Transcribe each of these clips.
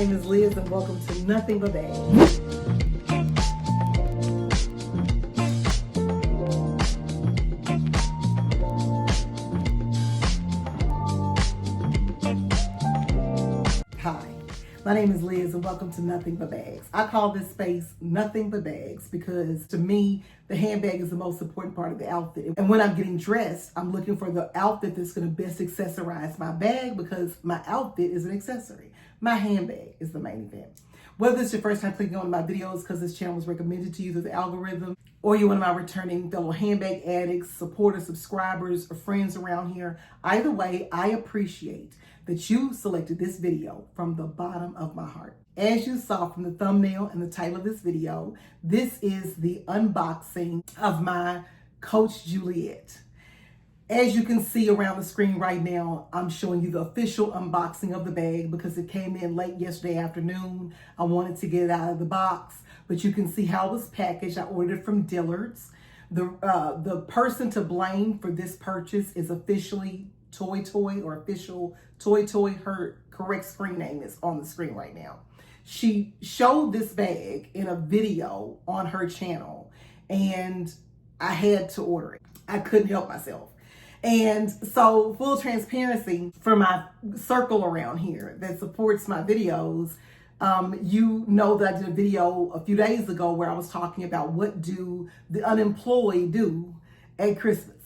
name is Liz and welcome to Nothing But Bags. Hi, my name is Liz and welcome to Nothing But Bags. I call this space Nothing But Bags because to me, the handbag is the most important part of the outfit. And when I'm getting dressed, I'm looking for the outfit that's going to best accessorize my bag because my outfit is an accessory. My handbag is the main event. Whether it's your first time clicking on my videos because this channel was recommended to you through the algorithm, or you're one of my returning fellow handbag addicts, supporters, subscribers, or friends around here, either way, I appreciate that you selected this video from the bottom of my heart. As you saw from the thumbnail and the title of this video, this is the unboxing of my Coach Juliet. As you can see around the screen right now, I'm showing you the official unboxing of the bag because it came in late yesterday afternoon. I wanted to get it out of the box, but you can see how it was packaged. I ordered it from Dillard's. The person to blame for this purchase is officially Toy or official Toy. Her correct screen name is on the screen right now. She showed this bag in a video on her channel and I had to order it. I couldn't help myself. And so full transparency for my circle around here that supports my videos, you know that I did a video a few days ago where I was talking about what do the unemployed do at Christmas.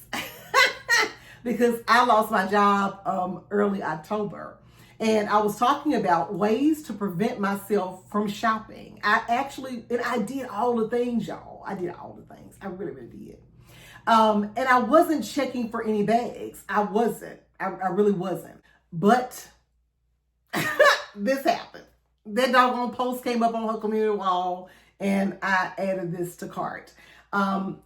Because I lost my job early October. And I was talking about ways to prevent myself from shopping. I did all the things, y'all. I did all the things. I really did. And I wasn't checking for any bags. I wasn't. I really wasn't. But this happened. That doggone post came up on her community wall and I added this to cart. I'm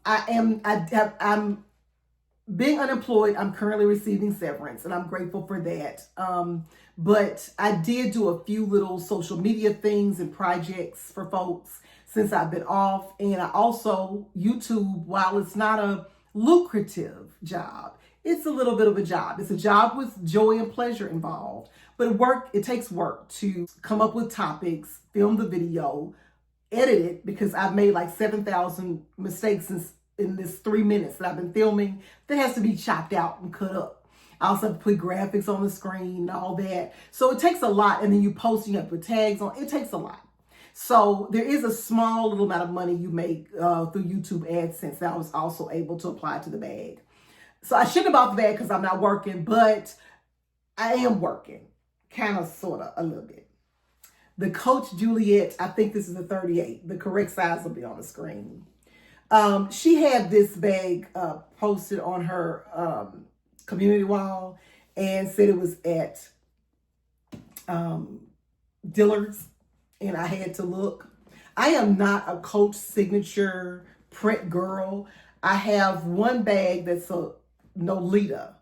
being unemployed. I'm currently receiving severance and I'm grateful for that. But I did do a few little social media things and projects for folks since I've been off. And I also, YouTube, while it's not a lucrative job, it's a little bit of a job. It's a job with joy and pleasure involved. But it takes work to come up with topics, film the video, edit it, because I've made like 7,000 mistakes in this 3 minutes that I've been filming that has to be chopped out and cut up. I also have to put graphics on the screen and all that. So it takes a lot. And then you post, you have to put tags on. It takes a lot. So there is a small little amount of money you make through YouTube AdSense that I was also able to apply to the bag. So I shouldn't have bought the bag because I'm not working, but I am working. Kind of, sort of, a little bit. The Coach Juliet, I think this is a 38. The correct size will be on the screen. She had this bag posted on her community wall and said it was at Dillard's, and I had to look. I am not a Coach signature print girl. I have one bag that's a Nolita.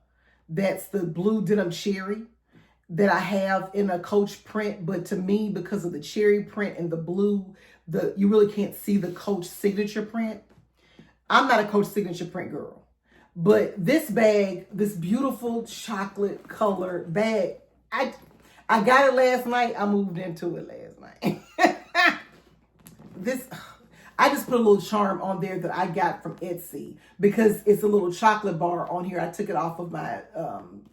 That's the blue denim cherry that I have in a Coach print, but to me, because of the cherry print and the blue, you really can't see the Coach signature print. I'm not a Coach signature print girl, but this bag, this beautiful chocolate colored bag, I got it last night. I moved into it last night. I just put a little charm on there that I got from Etsy because it's a little chocolate bar on here. I took it off of my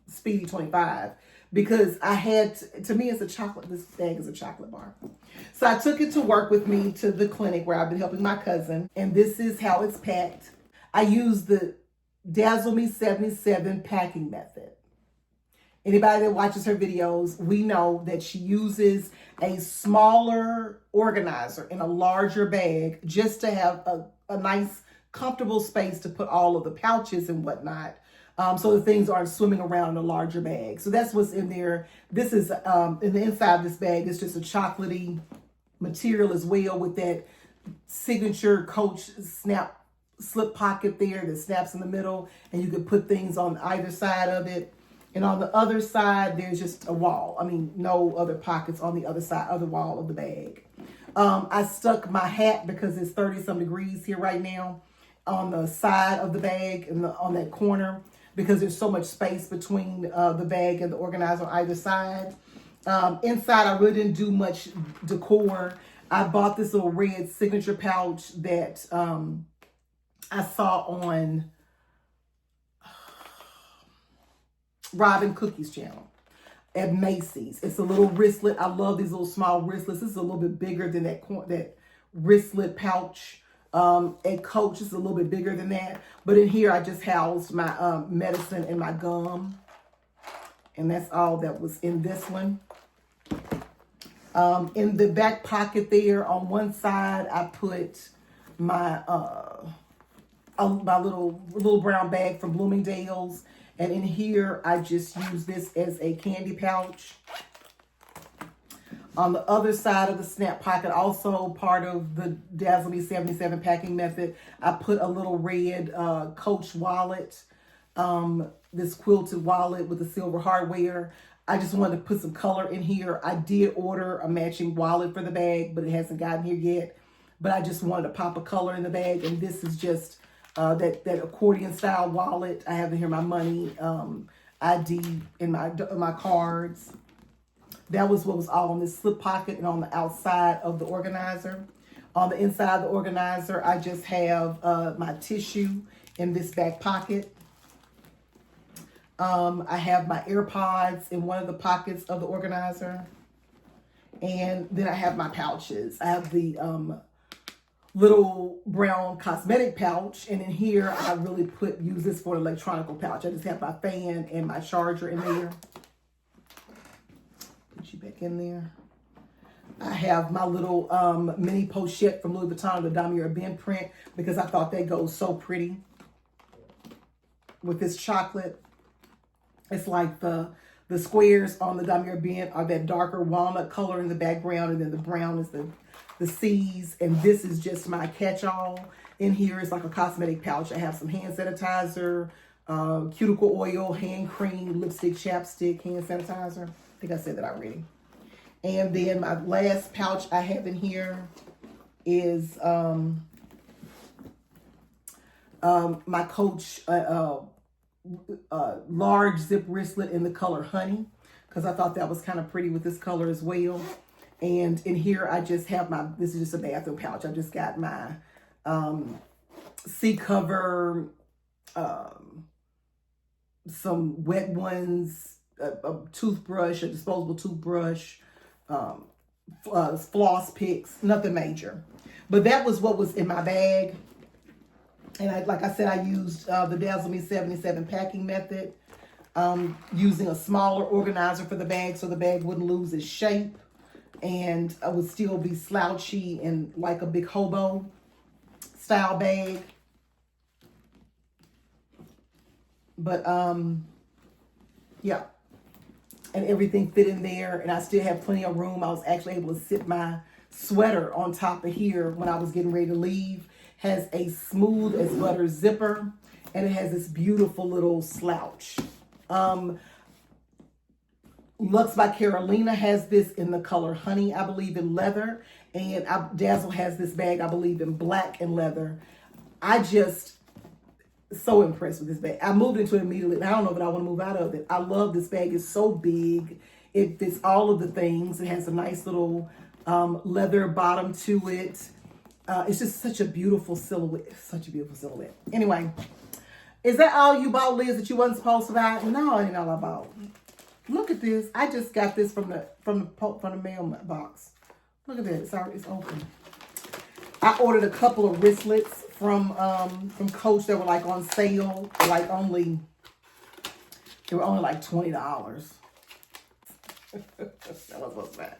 Speedy 25 because to me, it's a chocolate. This bag is a chocolate bar. So I took it to work with me to the clinic where I've been helping my cousin. And this is how it's packed. I use the Dazzle Me 77 packing method. Anybody that watches her videos, we know that she uses a smaller organizer in a larger bag just to have a nice, comfortable space to put all of the pouches and whatnot. So the things aren't swimming around in a larger bag. So that's what's in there. This is, in the inside of this bag, it's just a chocolatey material as well with that signature Coach slip pocket there that snaps in the middle. And you can put things on either side of it. And on the other side, there's just a wall. I mean, no other pockets on the other wall of the bag. I stuck my hat because it's 30-some degrees here right now on the side of the bag and on that corner because there's so much space between the bag and the organizer on either side. Inside, I really didn't do much decor. I bought this little red signature pouch that I saw on Robin Cookie's channel at Macy's. It's a little wristlet. I love these little small wristlets. This is a little bit bigger than that wristlet pouch. At Coach, it's a little bit bigger than that. But in here, I just housed my medicine and my gum. And that's all that was in this one. In the back pocket there, on one side, I put my my little brown bag from Bloomingdale's. And in here, I just use this as a candy pouch. On the other side of the snap pocket, also part of the Dazzle Me 77 packing method, I put a little red Coach wallet, this quilted wallet with the silver hardware. I just wanted to put some color in here. I did order a matching wallet for the bag, but it hasn't gotten here yet. But I just wanted to pop a color in the bag, and this is just that accordion style wallet. I have in here my money, ID, and my cards. That was what was all in this slip pocket and on the outside of the organizer. On the inside of the organizer, I just have my tissue in this back pocket. I have my AirPods in one of the pockets of the organizer. And then I have my pouches. I have the little brown cosmetic pouch. And in here, I really use this for an electronic pouch. I just have my fan and my charger in there. Put you back in there. I have my little mini pochette from Louis Vuitton, the Damier Ebene print, because I thought that goes so pretty with this chocolate. It's like the squares on the Damier Ebene are that darker walnut color in the background, and then the brown is the C's. And this is just my catch-all. In here is like a cosmetic pouch. I have some hand sanitizer, cuticle oil, hand cream, lipstick, chapstick, hand sanitizer. I think I said that already. And then my last pouch I have in here is my Coach large zip wristlet in the color honey, because I thought that was kind of pretty with this color as well. And in here I just have this is just a bathroom pouch. I just got my C cover, some wet ones, a toothbrush, a disposable toothbrush, floss picks, nothing major. But that was what was in my bag. And like I said, I used the Dazzle Me 77 packing method, using a smaller organizer for the bag so the bag wouldn't lose its shape and I would still be slouchy and like a big hobo style bag. But yeah. And everything fit in there, and I still have plenty of room. I was actually able to sit my sweater on top of here when I was getting ready to leave. Has a smooth as butter zipper, and it has this beautiful little slouch. Lux by Carolina has this in the color honey, I believe, in leather, and Dazzle has this bag, I believe, in black and leather. I just so impressed with this bag. I moved into it immediately. I don't know that I want to move out of it. I love this bag. It's so big. It fits all of the things. It has a nice little leather bottom to it. It's just such a beautiful silhouette. Such a beautiful silhouette. Anyway, is that all you bought, Liz, that you wasn't supposed to buy? No, it ain't all I bought. Look at this. I just got this from the mailbox. Look at that. It's open. I ordered a couple of wristlets from Coach that were like on sale. They were only like $20. That was what's bad.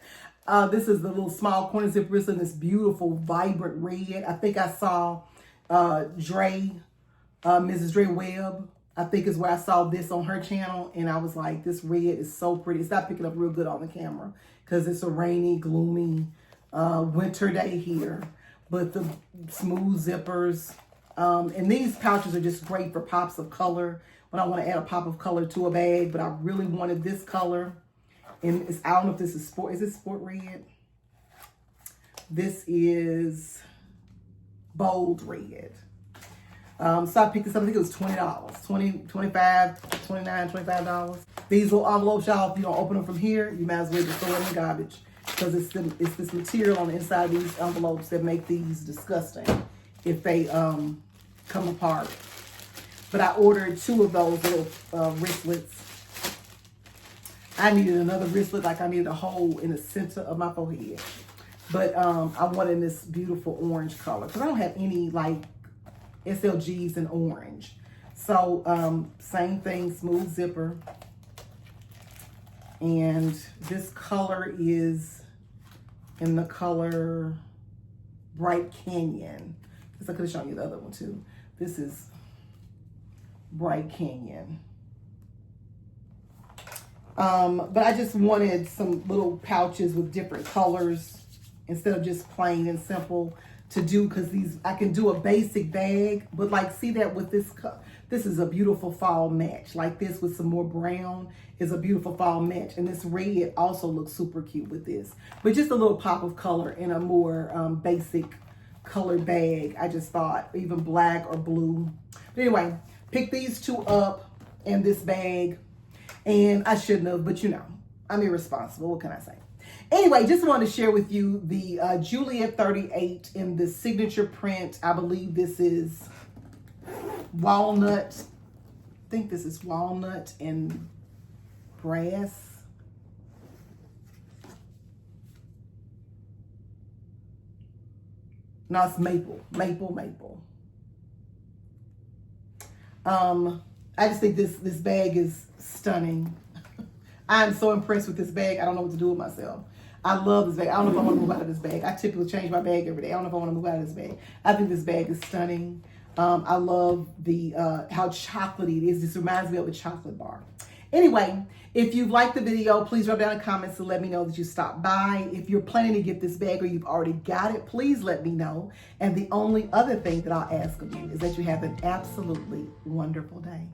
This is the little small corner zip wristlet, this beautiful vibrant red. I think I saw Mrs. Dre Webb, I think is where I saw this on her channel, and I was like, this red is so pretty. It's not picking up real good on the camera because it's a rainy, gloomy winter day here. But the smooth zippers, and these pouches are just great for pops of color when I want to add a pop of color to a bag. But I really wanted this color, and I don't know if this is sport. Is it sport red? This is bold red. So I picked this up. I think it was $20, $25, $29, $25. These little envelopes, y'all, if you don't open them from here, you might as well just throw them in the garbage. Because it's this material on the inside of these envelopes that make these disgusting if they come apart. But I ordered 2 of those little wristlets. I needed another wristlet, like I needed a hole in the center of my forehead. But I wanted this beautiful orange color because I don't have any like SLGs in orange. So same thing, smooth zipper. And this color is in the color Bright Canyon. I guess I could have shown you the other one too. This is Bright Canyon. But I just wanted some little pouches with different colors instead of just plain and simple to do, because these, I can do a basic bag, but like, see that with this cup, this is a beautiful fall match. Like this with some more brown is a beautiful fall match. And this red also looks super cute with this, but just a little pop of color in a more basic color bag. I just thought even black or blue. But anyway, pick these 2 up in this bag. And I shouldn't have, but you know, I'm irresponsible. What can I say? Anyway, just wanted to share with you the Juliet 38 in the signature print. I believe this is walnut. I think this is walnut and brass. No, it's maple. I just think this bag is stunning. I'm so impressed with this bag. I don't know what to do with myself. I love this bag. I don't know if I want to move out of this bag. I typically change my bag every day. I don't know if I want to move out of this bag. I think this bag is stunning. I love the how chocolatey it is. This reminds me of a chocolate bar. Anyway, if you've liked the video, please drop down in the comments to let me know that you stopped by. If you're planning to get this bag or you've already got it, please let me know. And the only other thing that I'll ask of you is that you have an absolutely wonderful day.